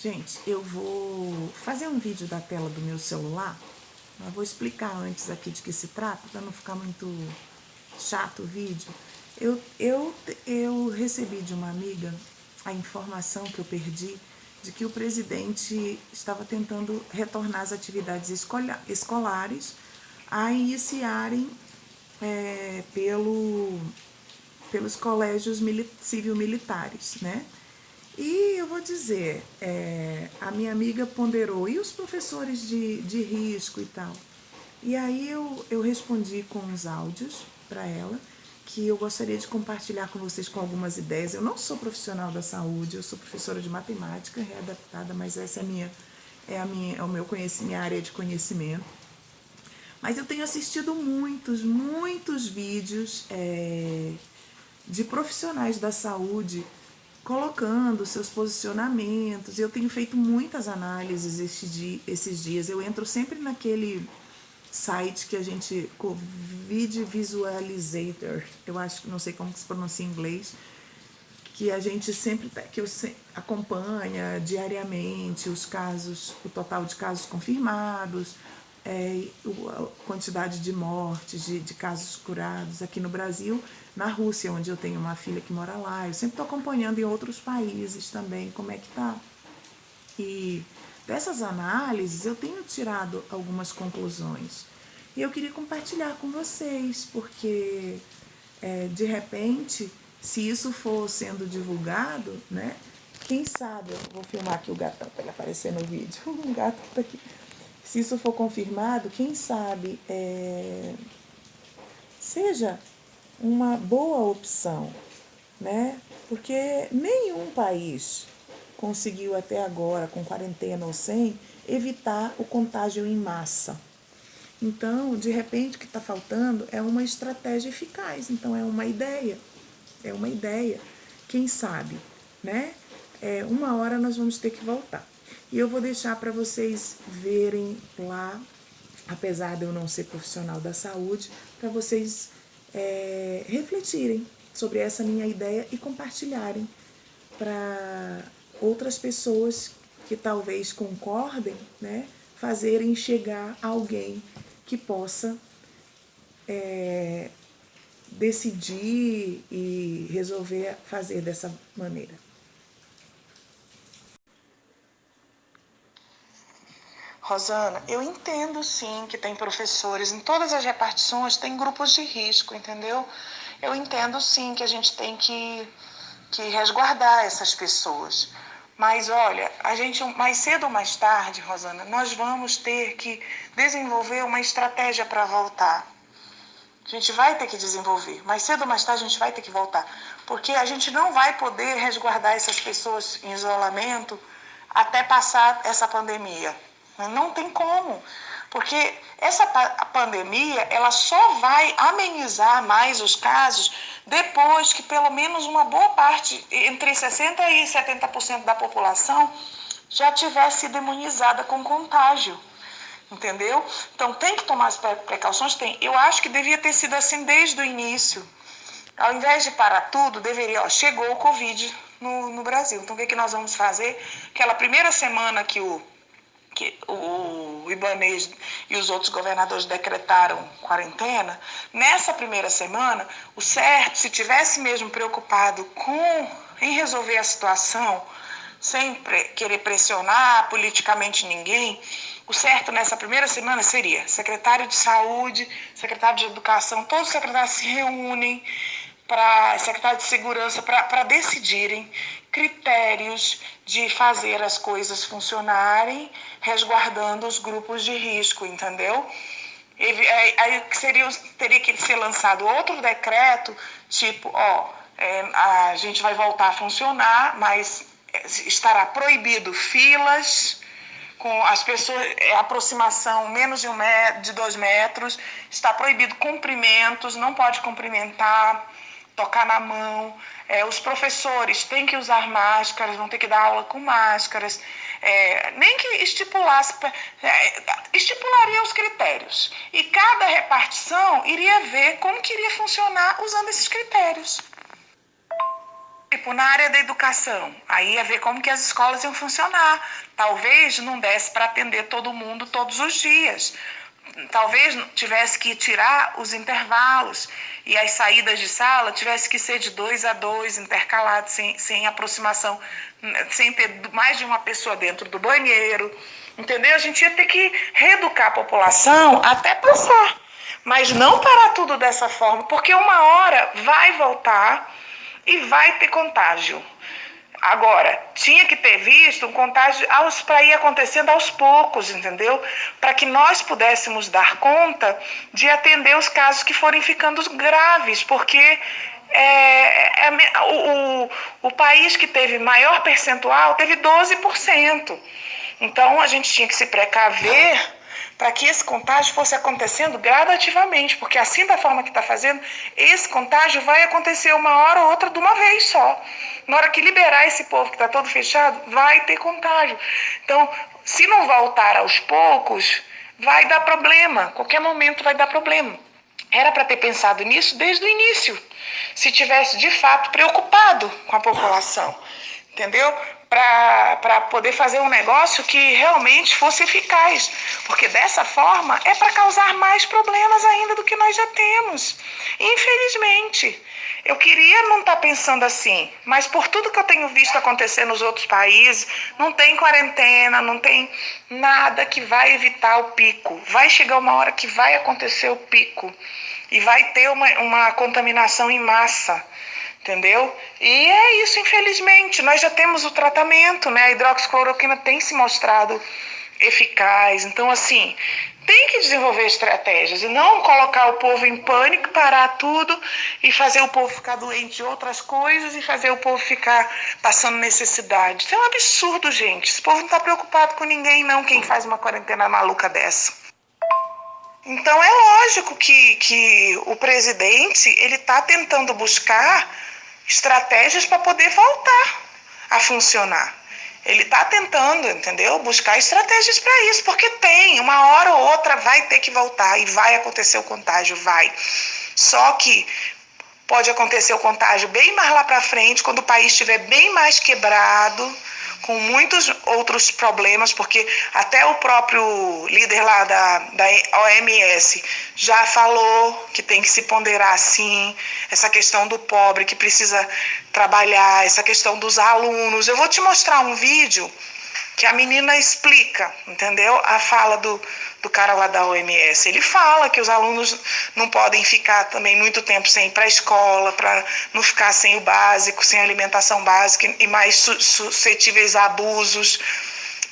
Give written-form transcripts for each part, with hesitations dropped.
Gente, eu vou fazer um vídeo da tela do meu celular. Eu vou explicar antes aqui de que se trata, para não ficar muito chato o vídeo. Eu recebi de uma amiga a informação que eu perdi de que o presidente estava tentando retornar as atividades escolares a iniciarem pelos colégios civil-militares, né? E eu vou dizer, a minha amiga ponderou, e os professores de risco e tal? E aí eu respondi com uns áudios para ela, que eu gostaria de compartilhar com vocês com algumas ideias. Eu não sou profissional da saúde, eu sou professora de matemática readaptada, mas essa é o meu conhecimento, minha área de conhecimento. Mas eu tenho assistido muitos vídeos de profissionais da saúde colocando seus posicionamentos. Eu tenho feito muitas análises esses dias. Eu entro sempre naquele site que a gente, Covid Visualizator, eu acho que não sei como que se pronuncia em inglês, que a gente sempre, que eu acompanha diariamente os casos, o total de casos confirmados, a quantidade de mortes, de casos curados aqui no Brasil, na Rússia, onde eu tenho uma filha que mora lá. Eu sempre estou acompanhando em outros países também como é que está. E dessas análises eu tenho tirado algumas conclusões. E eu queria compartilhar com vocês, porque de repente, se isso for sendo divulgado, né? Quem sabe, eu vou filmar aqui o gatão para ele aparecer no vídeo. O gato que tá aqui. Se isso for confirmado, quem sabe seja uma boa opção, né? Porque nenhum país conseguiu até agora, com quarentena ou sem, evitar o contágio em massa. Então, de repente, o que está faltando é uma estratégia eficaz. Então, é uma ideia. É uma ideia. Quem sabe, né? Uma hora nós vamos ter que voltar. E eu vou deixar para vocês verem lá, apesar de eu não ser profissional da saúde, para vocês refletirem sobre essa minha ideia e compartilharem para outras pessoas que talvez concordem, né, fazerem chegar a alguém que possa decidir e resolver fazer dessa maneira. Rosana, eu entendo sim que tem professores, em todas as repartições tem grupos de risco, entendeu? Eu entendo sim que a gente tem que resguardar essas pessoas. Mas olha, a gente mais cedo ou mais tarde, Rosana, nós vamos ter que desenvolver uma estratégia para voltar. A gente vai ter que desenvolver. Mais cedo ou mais tarde a gente vai ter que voltar. Porque a gente não vai poder resguardar essas pessoas em isolamento até passar essa pandemia. Não tem como. Porque essa pandemia, ela só vai amenizar mais os casos depois que pelo menos uma boa parte, entre 60% e 70% da população, já tiver sido imunizada com contágio. Entendeu? Então tem que tomar as precauções? Tem. Eu acho que devia ter sido assim desde o início. Ao invés de parar tudo, deveria, chegou o Covid no Brasil. Então o que nós vamos fazer? Aquela primeira semana que o Ibanez e os outros governadores decretaram quarentena, nessa primeira semana, o certo, se tivesse mesmo preocupado em resolver a situação, sem querer pressionar politicamente ninguém, o certo nessa primeira semana seria secretário de saúde, secretário de educação, todos os secretários se reúnem, secretário de segurança, para decidirem critérios de fazer as coisas funcionarem, resguardando os grupos de risco, entendeu? Aí teria que ser lançado outro decreto, tipo, a gente vai voltar a funcionar, mas estará proibido filas, com as pessoas, aproximação menos de 2 metros, está proibido cumprimentos, não pode cumprimentar, tocar na mão. Os professores têm que usar máscaras, vão ter que dar aula com máscaras. Nem que estipularia os critérios. E cada repartição iria ver como que iria funcionar usando esses critérios. tipo, na área da educação, aí ia ver como que as escolas iam funcionar. Talvez não desse para atender todo mundo todos os dias. Talvez tivesse que tirar os intervalos e as saídas de sala tivesse que ser de 2 a 2, intercalados, sem aproximação, sem ter mais de uma pessoa dentro do banheiro, entendeu? A gente ia ter que reeducar a população até passar, mas não parar tudo dessa forma, porque uma hora vai voltar e vai ter contágio. Agora, tinha que ter visto um contágio para ir acontecendo aos poucos, entendeu? Para que nós pudéssemos dar conta de atender os casos que forem ficando graves, porque o país que teve maior percentual teve 12%. Então, a gente tinha que se precaver para que esse contágio fosse acontecendo gradativamente, porque assim da forma que está fazendo, esse contágio vai acontecer uma hora ou outra de uma vez só. Na hora que liberar esse povo que está todo fechado, vai ter contágio. Então, se não voltar aos poucos, vai dar problema. Qualquer momento vai dar problema. Era para ter pensado nisso desde o início, se tivesse de fato preocupado com a população, entendeu? Para poder fazer um negócio que realmente fosse eficaz, porque dessa forma é para causar mais problemas ainda do que nós já temos. Infelizmente, eu queria não estar pensando assim, mas por tudo que eu tenho visto acontecer nos outros países, não tem quarentena, não tem nada que vai evitar o pico. Vai chegar uma hora que vai acontecer o pico e vai ter uma contaminação em massa. Entendeu? E é isso, infelizmente. Nós já temos o tratamento, né? A hidroxicloroquina tem se mostrado eficaz. Então, assim, tem que desenvolver estratégias e não colocar o povo em pânico, parar tudo e fazer o povo ficar doente de outras coisas e fazer o povo ficar passando necessidade. Isso é um absurdo, gente. Esse povo não está preocupado com ninguém, não, quem faz uma quarentena maluca dessa. Então, é lógico que o presidente ele está tentando buscar estratégias para poder voltar a funcionar. Ele está tentando, entendeu? Buscar estratégias para isso, porque tem, uma hora ou outra vai ter que voltar e vai acontecer o contágio, vai. Só que pode acontecer o contágio bem mais lá para frente, quando o país estiver bem mais quebrado, com muitos outros problemas, porque até o próprio líder lá da OMS já falou que tem que se ponderar sim, essa questão do pobre que precisa trabalhar, essa questão dos alunos. Eu vou te mostrar um vídeo que a menina explica, entendeu? A fala do cara lá da OMS. Ele fala que os alunos não podem ficar também muito tempo sem ir para a escola, para não ficar sem o básico, sem alimentação básica e mais suscetíveis a abusos.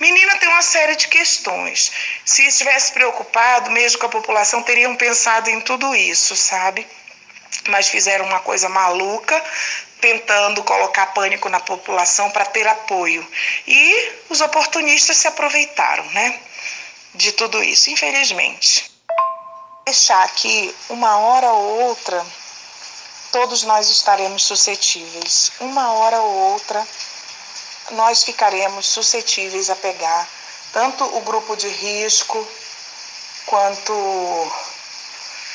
Menina, tem uma série de questões. Se estivesse preocupado, mesmo com a população, teriam pensado em tudo isso, sabe? Mas fizeram uma coisa maluca, tentando colocar pânico na população para ter apoio. E os oportunistas se aproveitaram, né, de tudo isso, infelizmente. Deixar que uma hora ou outra, todos nós estaremos suscetíveis. Uma hora ou outra, nós ficaremos suscetíveis a pegar tanto o grupo de risco, quanto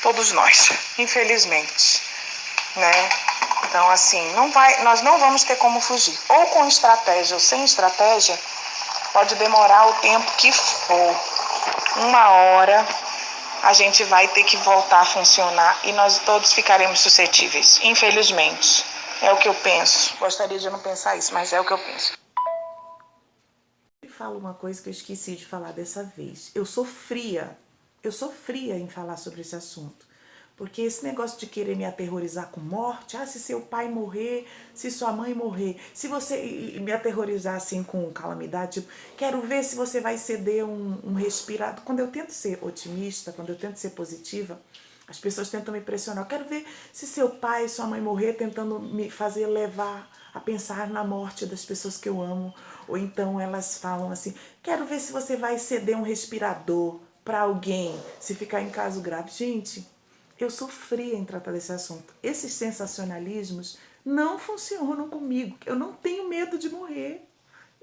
todos nós, infelizmente, né? Então, assim, nós não vamos ter como fugir. Ou com estratégia ou sem estratégia, pode demorar o tempo que for. Uma hora a gente vai ter que voltar a funcionar e nós todos ficaremos suscetíveis, infelizmente. É o que eu penso. Gostaria de não pensar isso, mas é o que eu penso. Eu falo uma coisa que eu esqueci de falar dessa vez. Eu sou fria em falar sobre esse assunto. Porque esse negócio de querer me aterrorizar com morte, se seu pai morrer, se sua mãe morrer, se você me aterrorizar assim com calamidade, tipo, quero ver se você vai ceder um respirador. Quando eu tento ser otimista, quando eu tento ser positiva, as pessoas tentam me pressionar. Eu quero ver se seu pai e sua mãe morrer, tentando me fazer levar a pensar na morte das pessoas que eu amo. Ou então elas falam assim, quero ver se você vai ceder um respirador para alguém, se ficar em caso grave. Gente, eu sou fria em tratar desse assunto. Esses sensacionalismos não funcionam comigo. Eu não tenho medo de morrer.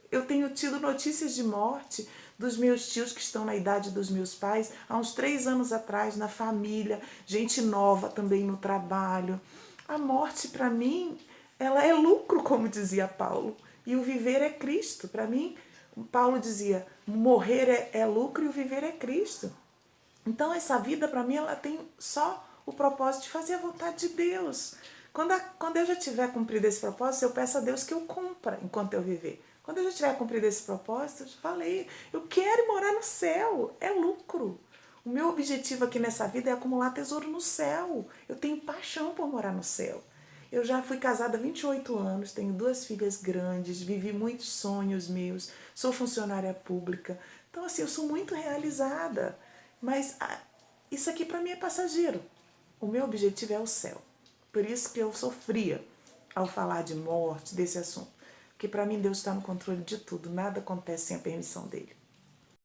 Eu tenho tido notícias de morte dos meus tios que estão na idade dos meus pais, há uns 3 anos atrás, na família, gente nova também no trabalho. A morte, para mim, ela é lucro, como dizia Paulo. E o viver é Cristo. Para mim, Paulo dizia, morrer é lucro e o viver é Cristo. Então essa vida para mim ela tem só o propósito de fazer a vontade de Deus. Quando eu já tiver cumprido esse propósito, eu peço a Deus que eu cumpra enquanto eu viver. Quando eu já tiver cumprido esse propósito, eu falei, eu quero morar no céu, é lucro. O meu objetivo aqui nessa vida é acumular tesouro no céu. Eu tenho paixão por morar no céu. Eu já fui casada há 28 anos, tenho 2 filhas grandes, vivi muitos sonhos meus, sou funcionária pública. Então, assim, eu sou muito realizada. Mas isso aqui para mim é passageiro. O meu objetivo é o céu. Por isso que eu sofria ao falar de morte, desse assunto. Porque para mim Deus está no controle de tudo. Nada acontece sem a permissão dele.